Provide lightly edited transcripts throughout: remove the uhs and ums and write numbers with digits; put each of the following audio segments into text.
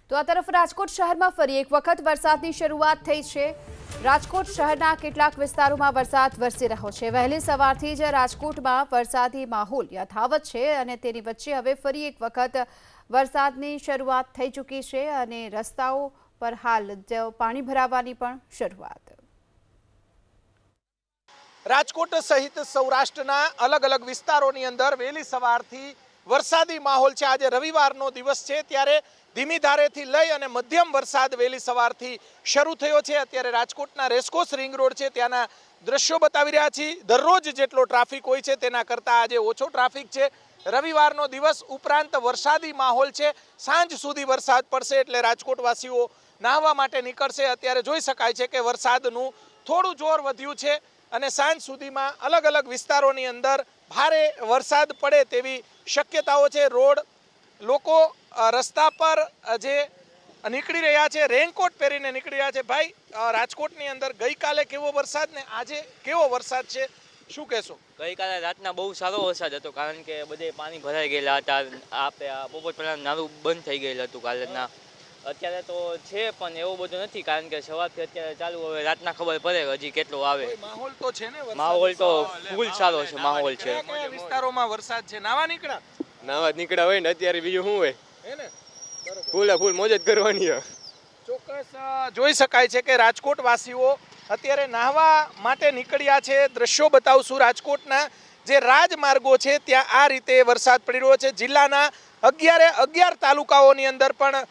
તો આ તરફ રાજકોટ શહેરમાં ફરી એક વખત વરસાદની શરૂઆત થઈ છે। રાજકોટ શહેરના કેટલાક વિસ્તારોમાં વરસાદ વરસી રહ્યો છે। વહેલી સવારથી જ રાજકોટમાં વરસાદી માહોલ યથાવત છે અને તેની વચ્ચે હવે ફરી એક વખત વરસાદની શરૂઆત થઈ ચૂકી છે અને રસ્તાઓ પર હાલ પાણી ભરાવાની પણ શરૂઆત। રાજકોટ સહિત સૌરાષ્ટ્રના અલગ અલગ વિસ્તારોની અંદર વહેલી સવારથી વરસાદી માહોલ છે। આજે રવિવારનો દિવસ છે ત્યારે ધીમી ધારેથી લઈ અને મધ્યમ વરસાદ વહેલી સવારથી શરૂ થયો છે। અત્યારે રાજકોટના રેસકોર્સ રિંગ રોડ છે ત્યાંના દ્રશ્યો બતાવી રહ્યા છીએ। દરરોજ જેટલો ટ્રાફિક હોય છે તેના કરતાં આજે ઓછો ટ્રાફિક છે। રવિવારનો દિવસ ઉપરાંત વરસાદી માહોલ છે। સાંજ સુધી વરસાદ પડશે એટલે રાજકોટવાસીઓ નાહવા માટે નીકળશે। અત્યારે જોઈ શકાય છે કે વરસાદનું થોડું જોર વધ્યું છે અને સાંજ સુધીમાં અલગ અલગ વિસ્તારોની અંદર ભારે વરસાદ પડે તેવી શક્યતાઓ છે। રોડ લોકો રસ્તા પર જે નીકળી રહ્યા છે રેનકોટ પહેરીને નીકળી રહ્યા છે। ભાઈ, રાજકોટની અંદર ગઈકાલે કેવો વરસાદ ને આજે કેવો વરસાદ છે, શું કહેશો? ગઈકાલે રાતના બહુ સારો વરસાદ હતો કારણ કે બધે પાણી ભરાઈ ગયેલા હતા। આપણે બપોર પહેલાં નારું બંધ થઈ ગયેલું હતું કાલેના। અત્યારે તો છે પણ એવું બધું નથી કારણ કે સવારથી અત્યારે ચાલુ, હવે રાતના ખબર પડે હજી કેટલો આવે। માહોલ તો છે ને, માહોલ તો ફૂલ સારો છે, માહોલ છે। કયા વિસ્તારોમાં વરસાદ છે? નાવા નીકળ્યા? નાવા નીકળ્યા હોય ને અત્યારે બીજું શું હોય, હે ને? ફૂલ મોજ જ કરવાની છે। ચોક્કસ જોઈ શકાય છે કે રાજકોટ વાસીઓ અત્યારે નાહવા માટે નીકળ્યા છે। દ્રશ્યો બતાવશું રાજકોટના જે રાજમાર્ગો છે ત્યાં આ રીતે વરસાદ પડી રહ્યો છે। જિલ્લાના 11 તાલુકાઓની અંદર પણ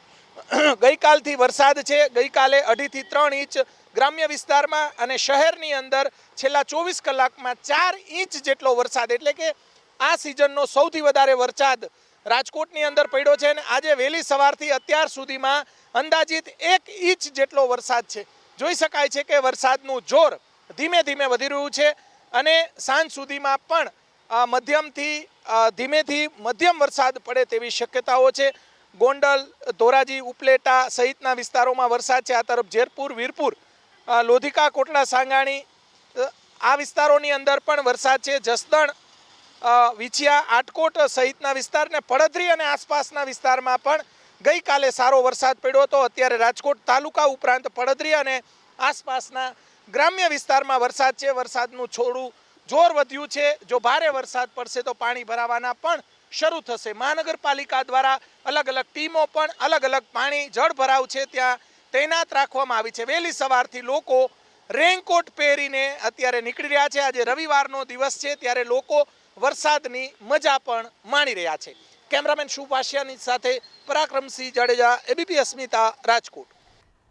ગઈકાલથી વરસાદ છે। ગઈકાલે 2.5 થી 3 ઇંચ ગ્રામ્ય વિસ્તારમાં અને શહેરની અંદર છેલ્લા 24 કલાકમાં 4 ઇંચ જેટલો વરસાદ, એટલે કે આ સિઝનનો સૌથી વધારે વરસાદ રાજકોટની અંદર પડ્યો છે અને આજે વહેલી સવારથી અત્યાર સુધીમાં અંદાજિત 1 ઇંચ જેટલો વરસાદ છે। જોઈ શકાય છે કે વરસાદનું જોર ધીમે ધીમે વધી રહ્યું છે અને સાંજ સુધીમાં પણ મધ્યમથી ધીમેથી મધ્યમ વરસાદ પડે તેવી શક્યતાઓ છે। ગોંડલ, ધોરાજી, ઉપલેટા સહિતના વિસ્તારોમાં વરસાદ છે। આ તરફ જેતપુર, વીરપુર, લોધિકા, કોટડા, સાંગાણી આ વિસ્તારોની અંદર પણ વરસાદ છે। જસદણ, વિછિયા, આટકોટ સહિતના વિસ્તારને પડધરી અને આસપાસના વિસ્તારમાં પણ ગઈકાલે સારો વરસાદ પડ્યો હતો। અત્યારે રાજકોટ તાલુકા ઉપરાંત પડધરી અને આસપાસના ગ્રામ્ય વિસ્તારમાં વરસાદ છે। વરસાદનું થોડું જોર વધ્યું છે। જો ભારે વરસાદ પડશે તો પાણી ભરાવાના પણ શરૂ થશે। મહાનગરપાલિકા દ્વારા અલગ અલગ ટીમો પણ અલગ અલગ પાણી જળ ભરાવ છે ત્યાં તૈનાત રાખવામાં આવી છે। વહેલી સવારથી લોકો રેનકોટ પહેરીને અત્યારે નીકળી રહ્યા છે। આજે રવિવારનો દિવસ છે ત્યારે લોકો વરસાદની મજા પણ માણી રહ્યા છે। કેમેરામેન શુભાશિયાની સાથે પરાક્રમસિંહ જાડેજા, એબીપી અસ્મિતા, રાજકોટ।